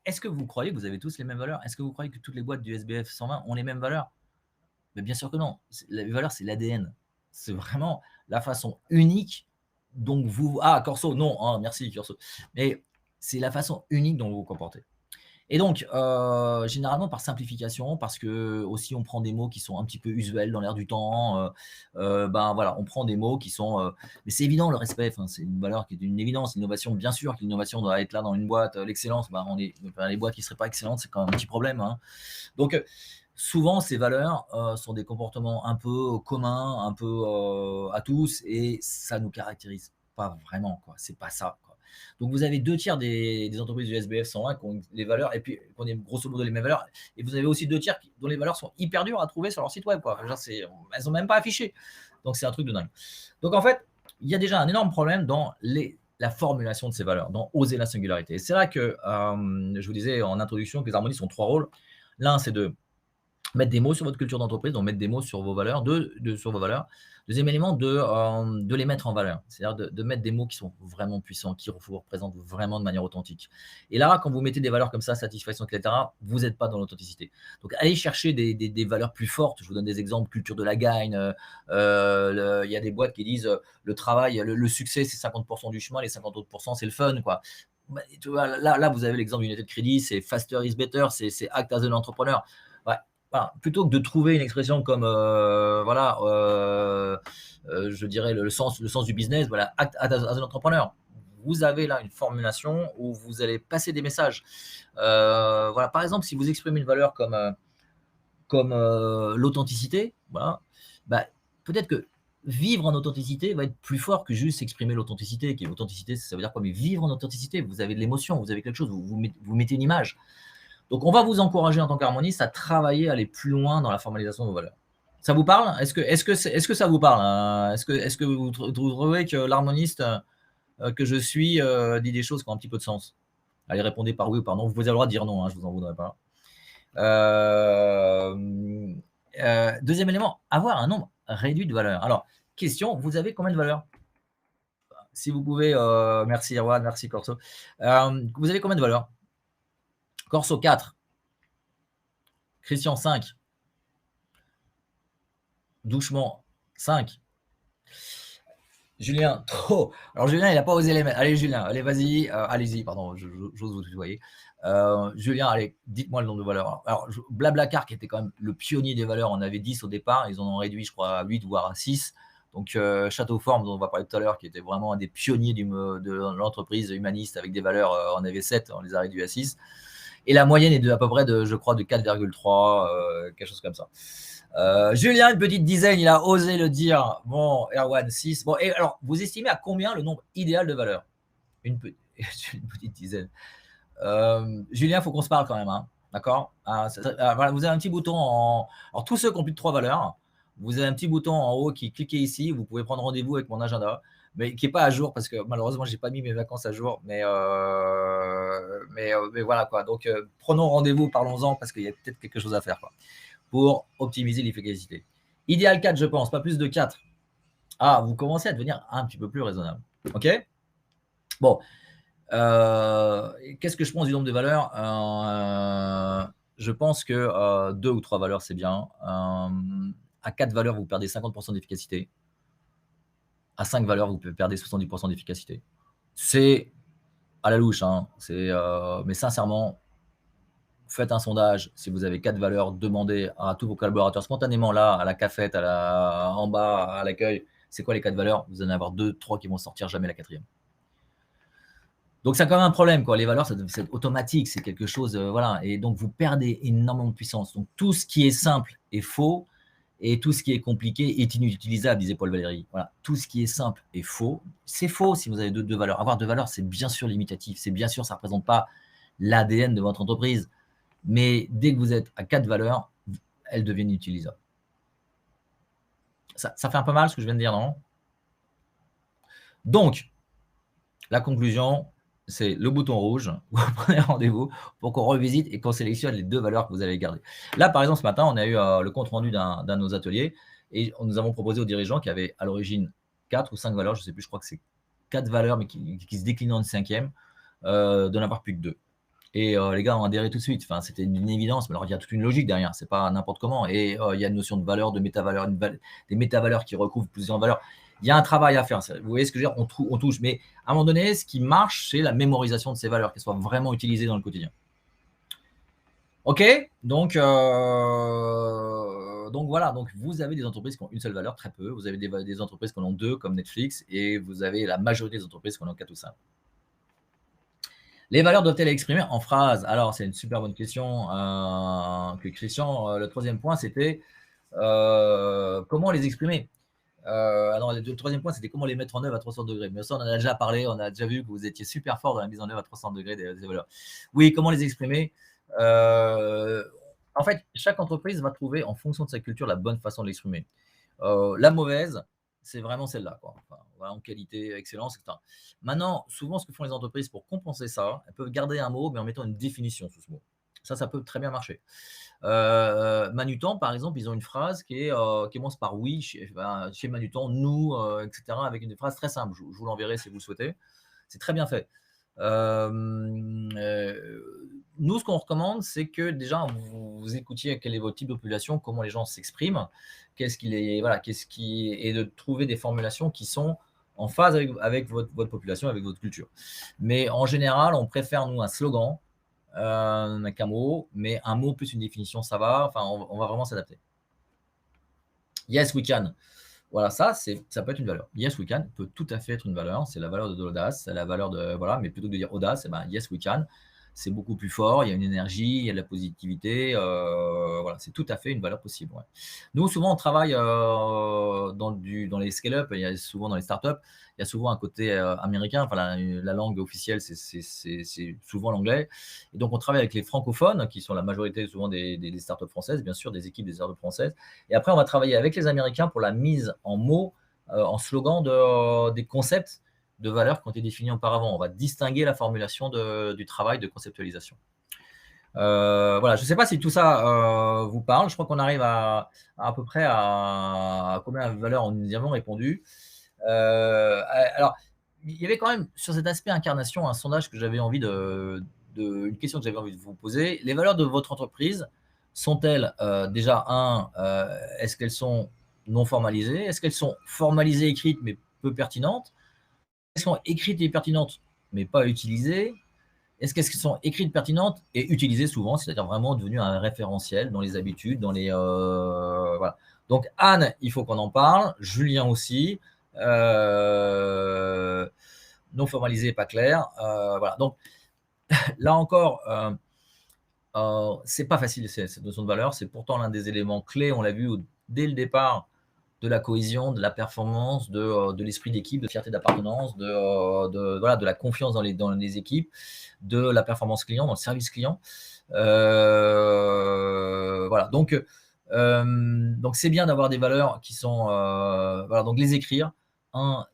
est-ce que vous croyez que vous avez tous les mêmes valeurs? Est-ce que vous croyez que toutes les boîtes du SBF 120 ont les mêmes valeurs? Mais bien sûr que non. Les valeurs, c'est l'ADN. C'est vraiment la façon unique dont vous. Ah, Corso, non, hein, merci, Corso. Mais c'est la façon unique dont vous vous comportez. Et donc, généralement par simplification, parce que aussi on prend des mots qui sont un petit peu usuels dans l'air du temps, ben voilà, on prend des mots qui sont, mais c'est évident le respect, enfin, c'est une valeur qui est une évidence. L'innovation, bien sûr que l'innovation doit être là dans une boîte, l'excellence, ben enfin, les boîtes qui ne seraient pas excellentes, c'est quand même un petit problème, hein. Donc, souvent ces valeurs, sont des comportements un peu communs, un peu, à tous et ça nous caractérise pas vraiment, quoi. C'est pas ça, quoi. Donc vous avez 2 tiers des entreprises du SBF 120 qui ont les valeurs et puis qui ont grosso modo les mêmes valeurs et vous avez aussi 2 tiers dont les valeurs sont hyper dures à trouver sur leur site web, quoi. Genre elles sont même pas affichées. Donc c'est un truc de dingue. Donc en fait, il y a déjà un énorme problème dans la formulation de ces valeurs, dans oser la singularité. Et c'est là que, je vous disais en introduction que les harmonies ont 3 rôles. L'un, c'est de mettre des mots sur votre culture d'entreprise, donc mettre des mots sur vos valeurs, sur vos valeurs. Deuxième élément, de les mettre en valeur, c'est-à-dire de mettre des mots qui sont vraiment puissants, qui vous représentent vraiment de manière authentique. Et là, quand vous mettez des valeurs comme ça, satisfaction, etc., vous n'êtes pas dans l'authenticité. Donc, allez chercher des valeurs plus fortes. Je vous donne des exemples, culture de la gagne. Il y a des boîtes qui disent le travail, le succès, c'est 50% du chemin, les 50 autres pourcents, c'est le fun, quoi. Bah, tu vois, là, vous avez l'exemple d'United Credit, c'est faster is better, c'est act as an entrepreneur. Ouais, voilà, plutôt que de trouver une expression comme voilà, je dirais le sens du business, voilà, act as un entrepreneur. Vous avez là une formulation où vous allez passer des messages. Voilà, par exemple, si vous exprimez une valeur comme l'authenticité, voilà, bah, peut-être que vivre en authenticité va être plus fort que juste exprimer l'authenticité. L'authenticité, ça veut dire quoi? Mais vivre en authenticité, vous avez de l'émotion, vous avez quelque chose, vous mettez une image. Donc, on va vous encourager en tant qu'harmoniste à travailler, à aller plus loin dans la formalisation de vos valeurs. Ça vous parle? Est-ce que ça vous parle, hein? Est-ce que vous trouvez que l'harmoniste que je suis dit des choses qui ont un petit peu de sens? Allez, répondez par oui ou par non. Vous avez le droit de dire non, hein, je ne vous en voudrais pas. Deuxième élément, avoir un nombre réduit de valeurs. Alors, question, vous avez combien de valeurs? Si vous pouvez, merci Erwan, merci Corso. Vous avez combien de valeurs? Corso 4. Christian 5. Douchement 5. Julien, trop. Alors Julien, il n'a pas osé les mettre. Allez Julien, allez vas-y, allez-y, pardon, j'ose vous tutoyer. Julien, allez, dites-moi le nombre de valeurs. Alors Blablacar, qui était quand même le pionnier des valeurs, on avait 10 au départ, ils en ont réduit, je crois, à 8 voire à 6. Donc Château Forme, dont on va parler tout à l'heure, qui était vraiment un des pionniers de l'entreprise humaniste avec des valeurs, on avait 7, on les a réduits à 6. Et la moyenne est à peu près je crois, de 4,3, quelque chose comme ça. Julien, une petite dizaine, il a osé le dire. Bon, Erwan, 6. Bon, et alors, vous estimez à combien le nombre idéal de valeurs? Une petite dizaine. Julien, il faut qu'on se parle quand même, hein, d'accord? Voilà, vous avez un petit bouton Alors, tous ceux qui ont plus de 3 valeurs, vous avez un petit bouton en haut qui cliquez ici. Vous pouvez prendre rendez-vous avec mon agenda, mais qui n'est pas à jour parce que malheureusement, je n'ai pas mis mes vacances à jour. Mais voilà, quoi. Donc, prenons rendez-vous, parlons-en parce qu'il y a peut-être quelque chose à faire, quoi, pour optimiser l'efficacité. Idéal 4, je pense, pas plus de 4. Ah, vous commencez à devenir un petit peu plus raisonnable. OK? Bon. Qu'est-ce que je pense du nombre de valeurs? Je pense que 2 ou 3 valeurs, c'est bien. À 4 valeurs, vous perdez 50% d'efficacité. À 5 valeurs, vous perdez 70% d'efficacité. C'est à la louche, hein. Mais sincèrement, faites un sondage. Si vous avez 4 valeurs, demandez à tous vos collaborateurs spontanément là, à la cafette, en bas, à l'accueil, c'est quoi les 4 valeurs? Vous allez en avoir 2, 3 qui vont sortir, jamais la 4e. Donc, c'est quand même un problème, quoi. Les valeurs, c'est automatique, c'est quelque chose, voilà. Et donc, vous perdez énormément de puissance. Donc, tout ce qui est simple est faux et tout ce qui est compliqué est inutilisable, disait Paul Valéry. Voilà. Tout ce qui est simple est faux. C'est faux si vous avez deux valeurs. Avoir 2 valeurs, c'est bien sûr limitatif. C'est bien sûr, ça ne représente pas l'ADN de votre entreprise. Mais dès que vous êtes à 4 valeurs, elles deviennent inutilisables. Ça fait un peu mal ce que je viens de dire, non? Donc, la conclusion, c'est le bouton rouge. Vous prenez rendez-vous pour qu'on revisite et qu'on sélectionne les 2 valeurs que vous avez gardées. Là, par exemple, ce matin, on a eu le compte-rendu d'un de nos ateliers et nous avons proposé aux dirigeants qui avaient à l'origine 4 ou 5 valeurs, je ne sais plus, je crois que c'est 4 valeurs, mais qui se déclinent en une 5e. de n'avoir plus que 2. Et les gars ont adhéré tout de suite. Enfin, c'était une évidence, mais alors il y a toute une logique derrière, c'est pas n'importe comment. Et il y a une notion de valeur, de métavaleur, des métavaleurs qui recouvrent plusieurs valeurs. Il y a un travail à faire. Vous voyez ce que je veux dire, on touche. Mais à un moment donné, ce qui marche, c'est la mémorisation de ces valeurs, qu'elles soient vraiment utilisées dans le quotidien. Ok, donc voilà, donc vous avez des entreprises qui ont une seule valeur, très peu. Vous avez des entreprises qui en ont 2, comme Netflix, et vous avez la majorité des entreprises qui en ont 4 ou 5. Les valeurs doivent-elles exprimer en phrases? Alors, c'est une super bonne question que Christian. Le troisième point, c'était comment les exprimer. Alors, le troisième point, c'était comment les mettre en œuvre à 300 degrés. Mais ça, on en a déjà parlé, on a déjà vu que vous étiez super fort dans la mise en œuvre à 300 degrés des valeurs. Oui, comment les exprimer? En fait, chaque entreprise va trouver, en fonction de sa culture, la bonne façon de l'exprimer. La mauvaise, c'est vraiment celle-là, quoi. Enfin, voilà, en qualité, excellence, etc. Maintenant, souvent, ce que font les entreprises pour compenser ça, elles peuvent garder un mot, mais en mettant une définition sous ce mot. Ça peut très bien marcher. Manutan, par exemple, ils ont une phrase qui commence par oui, chez Manutan, nous, etc., avec une phrase très simple. Je vous l'enverrai si vous le souhaitez. C'est très bien fait. Nous, ce qu'on recommande, c'est que déjà, vous écoutiez quel est votre type de population, comment les gens s'expriment, qu'est-ce qui et de trouver des formulations qui sont en phase avec votre population, avec votre culture. Mais en général, on préfère, nous, un slogan qu'un mot, mais un mot plus une définition, ça va. Enfin, on va vraiment s'adapter. Yes, we can. Voilà, ça peut être une valeur. Yes, we can peut tout à fait être une valeur. C'est la valeur de l'audace, c'est la valeur de voilà. Mais plutôt que de dire audace, eh ben, yes, we can. C'est beaucoup plus fort. Il y a une énergie, il y a de la positivité. Voilà, c'est tout à fait une valeur possible. Ouais. Nous, souvent, on travaille dans les scale-up. Il y a souvent dans les startups, il y a souvent un côté américain. Enfin, la langue officielle, c'est souvent l'anglais. Et donc, on travaille avec les francophones, qui sont la majorité souvent des startups françaises, bien sûr, des équipes des startups françaises. Et après, on va travailler avec les Américains pour la mise en mots, en slogan des concepts de valeurs qui ont été définis auparavant. On va distinguer la formulation du travail de conceptualisation. Voilà, je ne sais pas si tout ça vous parle. Je crois qu'on arrive à peu près à combien de valeurs nous avons répondu. Alors, il y avait quand même sur cet aspect incarnation un sondage que j'avais envie une question que j'avais envie de vous poser. Les valeurs de votre entreprise sont-elles déjà est-ce qu'elles sont non formalisées? Est-ce qu'elles sont formalisées, écrites, mais peu pertinentes? Est-ce qu'elles sont écrites et pertinentes, mais pas utilisées? Est-ce qu'elles sont écrites, pertinentes et utilisées souvent, c'est-à-dire vraiment devenues un référentiel dans les habitudes, dans les voilà. Donc Anne, il faut qu'on en parle. Julien aussi. Non formalisé, pas clair. Voilà. Donc là encore, c'est pas facile cette notion de valeur. C'est pourtant l'un des éléments clés. On l'a vu dès le départ de la cohésion, de la performance, de l'esprit d'équipe, de fierté d'appartenance, de la confiance dans les équipes, de la performance client, dans le service client. Voilà. Donc c'est bien d'avoir des valeurs qui sont voilà. Donc les écrire,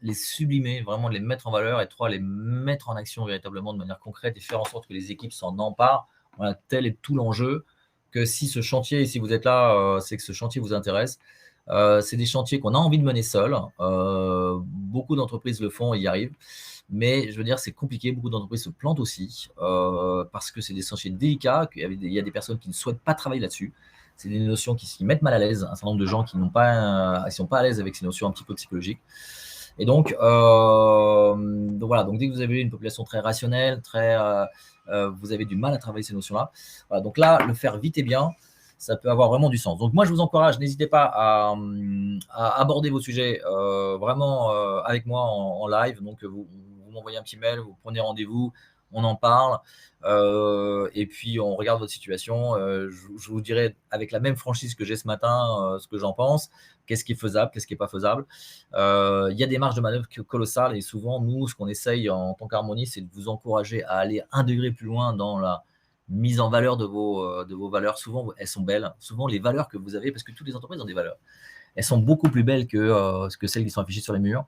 les sublimer, vraiment les mettre en valeur, et 3, les mettre en action véritablement de manière concrète et faire en sorte que les équipes s'en emparent. Voilà, tel est tout l'enjeu. Que si ce chantier, si vous êtes là, c'est que ce chantier vous intéresse. C'est des chantiers qu'on a envie de mener seul. Beaucoup d'entreprises le font et y arrivent. Mais je veux dire, c'est compliqué. Beaucoup d'entreprises se plantent aussi parce que c'est des chantiers délicats. Il y a des personnes qui ne souhaitent pas travailler là-dessus. C'est des notions qui mettent mal à l'aise. Un certain nombre de gens qui ne sont pas à l'aise avec ces notions un petit peu psychologiques. Et donc voilà. Donc dès que vous avez une population très rationnelle, vous avez du mal à travailler ces notions-là. Voilà, donc là, le faire vite et bien, ça peut avoir vraiment du sens. Donc moi, je vous encourage, n'hésitez pas à aborder vos sujets vraiment avec moi en live. Donc vous m'envoyez un petit mail, vous prenez rendez-vous, on en parle, et puis on regarde votre situation. Je vous dirai avec la même franchise que j'ai ce matin ce que j'en pense, qu'est-ce qui est faisable, qu'est-ce qui n'est pas faisable. Il y a des marges de manœuvre colossales, et souvent, nous, ce qu'on essaye en tant qu'Harmonie, c'est de vous encourager à aller 1 degré plus loin dans la mise en valeur de vos valeurs. Souvent, elles sont belles. Souvent, les valeurs que vous avez, parce que toutes les entreprises ont des valeurs, elles sont beaucoup plus belles que celles qui sont affichées sur les murs.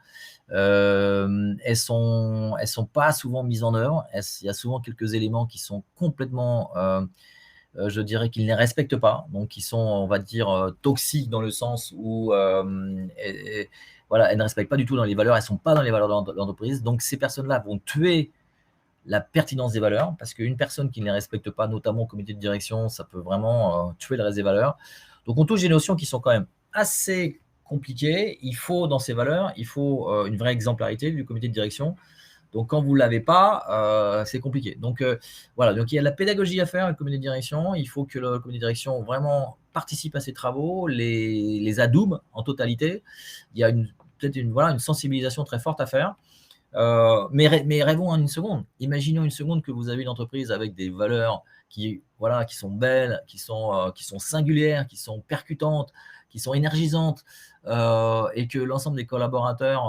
Elles sont pas souvent mises en œuvre. Il y a souvent quelques éléments qui sont complètement, je dirais, qu'ils ne les respectent pas, donc qui sont, on va dire, toxiques dans le sens où voilà, elles ne respectent pas du tout dans les valeurs, elles ne sont pas dans les valeurs de l'entreprise. Donc ces personnes-là vont tuer la pertinence des valeurs, parce qu'une personne qui ne les respecte pas, notamment au comité de direction, ça peut vraiment tuer le reste des valeurs. Donc, on touche des notions qui sont quand même assez compliquées. Il faut, dans ces valeurs, il faut une vraie exemplarité du comité de direction. Donc, quand vous ne l'avez pas, c'est compliqué. Donc, voilà. Donc, il y a de la pédagogie à faire avec le comité de direction. Il faut que le comité de direction vraiment participe à ces travaux, les adoube en totalité. Il y a peut-être une sensibilisation très forte à faire. Mais rêvons en une seconde. Imaginons une seconde que vous avez une entreprise avec des valeurs qui sont belles, qui sont singulières, qui sont percutantes, qui sont énergisantes, et que l'ensemble des collaborateurs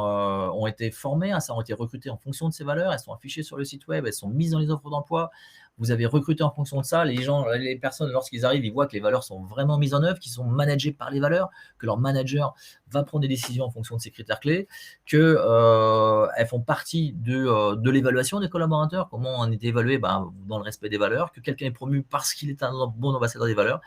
ont été formés à ça, ont été recrutés en fonction de ces valeurs. Elles sont affichées sur le site web, elles sont mises dans les offres d'emploi. Vous avez recruté en fonction de ça. Les personnes, lorsqu'ils arrivent, ils voient que les valeurs sont vraiment mises en œuvre, qu'ils sont managés par les valeurs, que leur manager va prendre des décisions en fonction de ces critères clés, qu'elles font partie de l'évaluation des collaborateurs, comment on est évalué dans le respect des valeurs, que quelqu'un est promu parce qu'il est un bon ambassadeur des valeurs.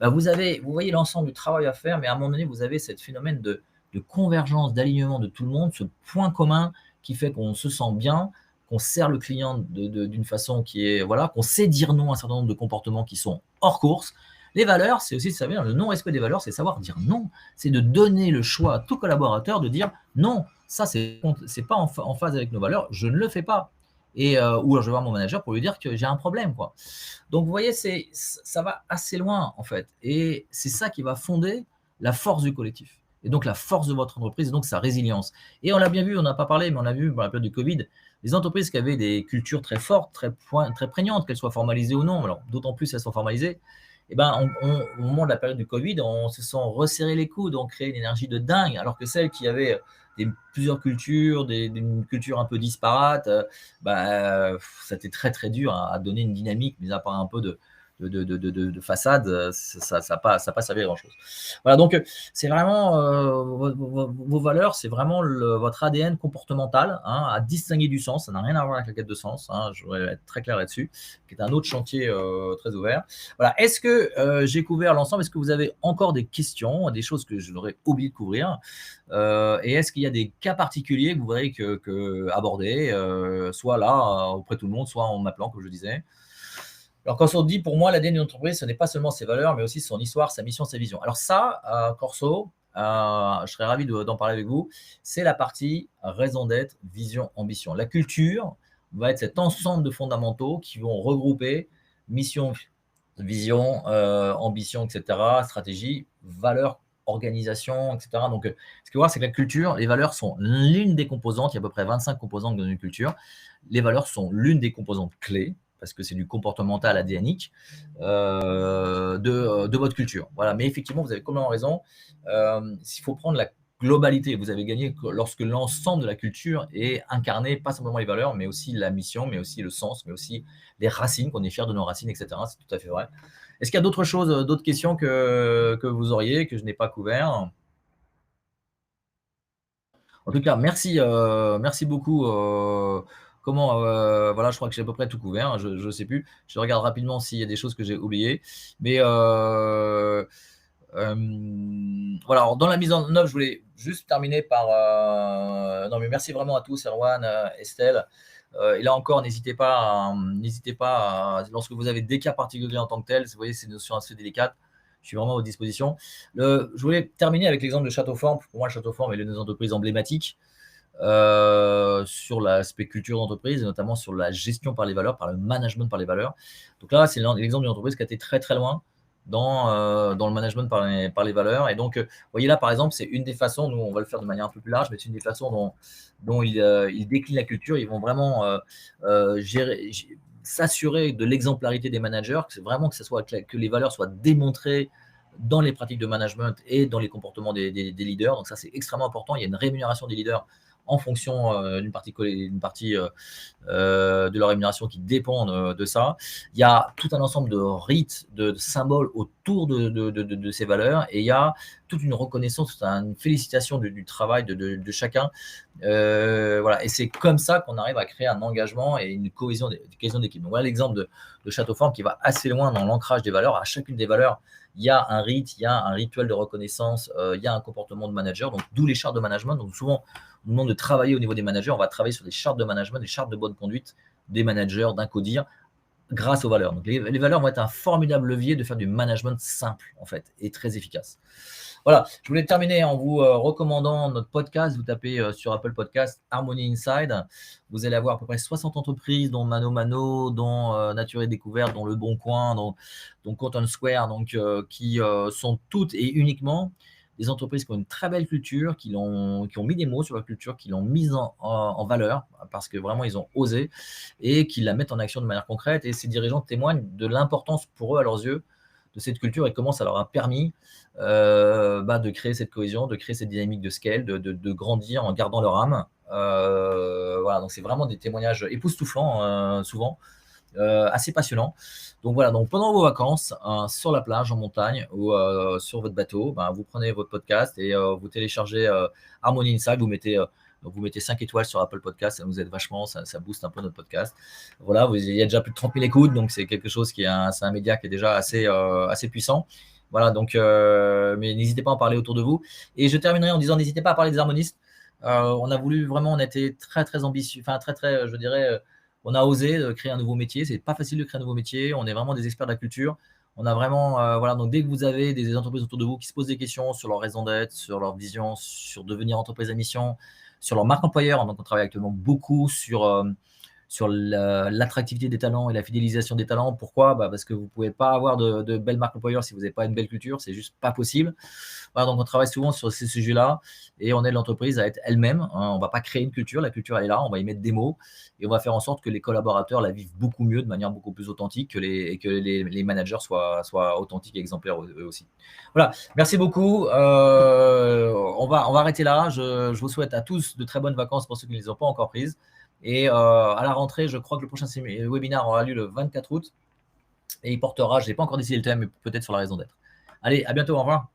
Vous voyez l'ensemble du travail à faire, mais à un moment donné, vous avez ce phénomène de convergence, d'alignement de tout le monde, ce point commun qui fait qu'on se sent bien, qu'on sert le client d'une façon qui est, qu'on sait dire non à un certain nombre de comportements qui sont hors course. Les valeurs, c'est aussi de savoir, le non-respect des valeurs, c'est savoir dire non. C'est de donner le choix à tout collaborateur de dire non, ça, c'est pas en phase avec nos valeurs, je ne le fais pas. Ou alors je vais voir mon manager pour lui dire que j'ai un problème, quoi. Donc, vous voyez, ça va assez loin, en fait. Et c'est ça qui va fonder la force du collectif. Et donc, la force de votre entreprise, et donc sa résilience. Et on l'a bien vu, on n'a pas parlé, mais on l'a vu dans la période du Covid, les entreprises qui avaient des cultures très fortes, très prégnantes, qu'elles soient formalisées ou non, alors d'autant plus elles sont formalisées, au moment de la période du Covid, on se sent resserrer les coudes, on crée une énergie de dingue, alors que celles qui avaient plusieurs cultures, une culture un peu disparate, c'était très très dur à donner une dynamique, mis à part un peu de façade, ça n'a pas servi à grand chose. Voilà, donc c'est vraiment vos valeurs, c'est vraiment votre ADN comportemental, à distinguer du sens. Ça n'a rien à voir avec la quête de sens, je voudrais être très clair là-dessus, qui est un autre chantier très ouvert. Voilà, est-ce que j'ai couvert l'ensemble? Est-ce que vous avez encore des questions, des choses que je n'aurais oublié de couvrir? Et est-ce qu'il y a des cas particuliers que vous voudriez aborder, soit là, auprès de tout le monde, soit en m'appelant, comme je disais? Alors, Corso dit, pour moi, l'ADN d'une entreprise, ce n'est pas seulement ses valeurs, mais aussi son histoire, sa mission, sa vision. Alors ça, Corso, je serais ravi d'en parler avec vous. C'est la partie raison d'être, vision, ambition. La culture va être cet ensemble de fondamentaux qui vont regrouper mission, vision, ambition, etc., stratégie, valeurs, organisation, etc. Donc, ce qu'il faut voir, c'est que la culture, les valeurs sont l'une des composantes. Il y a à peu près 25 composantes dans une culture. Les valeurs sont l'une des composantes clés, parce que c'est du comportemental ADNique de votre culture. Voilà. Mais effectivement, vous avez complètement raison. Il faut prendre la globalité. Vous avez gagné lorsque l'ensemble de la culture est incarné, pas simplement les valeurs, mais aussi la mission, mais aussi le sens, mais aussi les racines, qu'on est fier de nos racines, etc. C'est tout à fait vrai. Est-ce qu'il y a d'autres choses, d'autres questions que vous auriez, que je n'ai pas couvert? En tout cas, merci beaucoup. Voilà, je crois que j'ai à peu près tout couvert. Je ne sais plus. Je regarde rapidement s'il y a des choses que j'ai oubliées. Mais voilà, alors, dans la mise en œuvre, je voulais juste terminer par. Non, mais merci vraiment à tous, Erwan, Estelle. Et là encore, n'hésitez pas, lorsque vous avez des cas particuliers en tant que tels, vous voyez, c'est une notion assez délicate. Je suis vraiment à votre disposition. Je voulais terminer avec l'exemple de Châteauforme. Pour moi, Châteauforme est l'une des entreprises emblématiques sur l'aspect culture d'entreprise, et notamment sur la gestion par les valeurs, par le management par les valeurs. Donc là, c'est l'exemple d'une entreprise qui a été très très loin dans le management par les valeurs. Et donc, vous voyez là, par exemple, c'est une des façons, nous on va le faire de manière un peu plus large, mais c'est une des façons dont ils déclinent la culture. Ils vont vraiment s'assurer de l'exemplarité des managers, que les valeurs soient démontrées dans les pratiques de management et dans les comportements des leaders. Donc ça, c'est extrêmement important. Il y a une rémunération des leaders en fonction d'une partie de leur rémunération qui dépendent de ça. Il y a tout un ensemble de rites, de symboles autour de ces valeurs, et il y a toute une reconnaissance, une félicitation du travail de chacun. Voilà. Et c'est comme ça qu'on arrive à créer un engagement et une cohésion d'équipe. Donc voilà l'exemple de Châteauforme qui va assez loin dans l'ancrage des valeurs. À chacune des valeurs, il y a un rite, il y a un rituel de reconnaissance, il y a un comportement de manager, donc d'où les chartes de management. Donc souvent, on nous demande de travailler au niveau des managers, on va travailler sur des chartes de management, des chartes de bonne conduite des managers, d'un codir, grâce aux valeurs. Donc les valeurs vont être un formidable levier de faire du management simple, en fait, et très efficace. Voilà, je voulais terminer en vous recommandant notre podcast. Vous tapez sur Apple Podcast Harmony Inside. Vous allez avoir à peu près 60 entreprises, dont Mano Mano, dont Nature et Découverte, dont Le Bon Coin, dont Content Square, donc, qui sont toutes et uniquement des entreprises qui ont une très belle culture, qui ont mis des mots sur leur culture, qui l'ont mise en valeur, parce que vraiment ils ont osé, et qui la mettent en action de manière concrète. Et ces dirigeants témoignent de l'importance pour eux, à leurs yeux, de cette culture et comment ça leur a permis de créer cette cohésion, de créer cette dynamique de scale, de grandir en gardant leur âme. Voilà, donc c'est vraiment des témoignages époustouflants, souvent, assez passionnants. Donc voilà, donc pendant vos vacances, sur la plage, en montagne ou sur votre bateau, vous prenez votre podcast et vous téléchargez Harmony Inside, vous mettez 5 étoiles sur Apple Podcast, ça nous aide vachement, ça booste un peu notre podcast. Voilà, il y a déjà plus de 30 000 écoutes, donc c'est quelque chose c'est un média qui est déjà assez puissant. Voilà, donc, mais n'hésitez pas à en parler autour de vous. Et je terminerai en disant, n'hésitez pas à parler des harmonistes. On a voulu vraiment, on a été très, très ambitieux, enfin très, je dirais, on a osé créer un nouveau métier. C'est pas facile de créer un nouveau métier. On est vraiment des experts de la culture. On a vraiment, voilà, donc dès que vous avez des entreprises autour de vous qui se posent des questions sur leur raison d'être, sur leur vision, sur devenir entreprise à mission, sur leur marque employeur, donc on travaille actuellement beaucoup sur l'attractivité des talents et la fidélisation des talents. Pourquoi ? Parce que vous ne pouvez pas avoir de belles marques employeurs si vous n'avez pas une belle culture, c'est juste pas possible. Voilà, donc on travaille souvent sur ces sujets-là et on aide l'entreprise à être elle-même. On ne va pas créer une culture, la culture elle est là, on va y mettre des mots et on va faire en sorte que les collaborateurs la vivent beaucoup mieux, de manière beaucoup plus authentique, et que les managers soient authentiques et exemplaires eux aussi. Voilà, merci beaucoup. On va arrêter là. Je vous souhaite à tous de très bonnes vacances pour ceux qui ne les ont pas encore prises. Et à la rentrée, je crois que le prochain webinaire aura lieu le 24 août et il portera, je n'ai pas encore décidé le thème, mais peut-être sur la raison d'être. Allez, à bientôt, au revoir.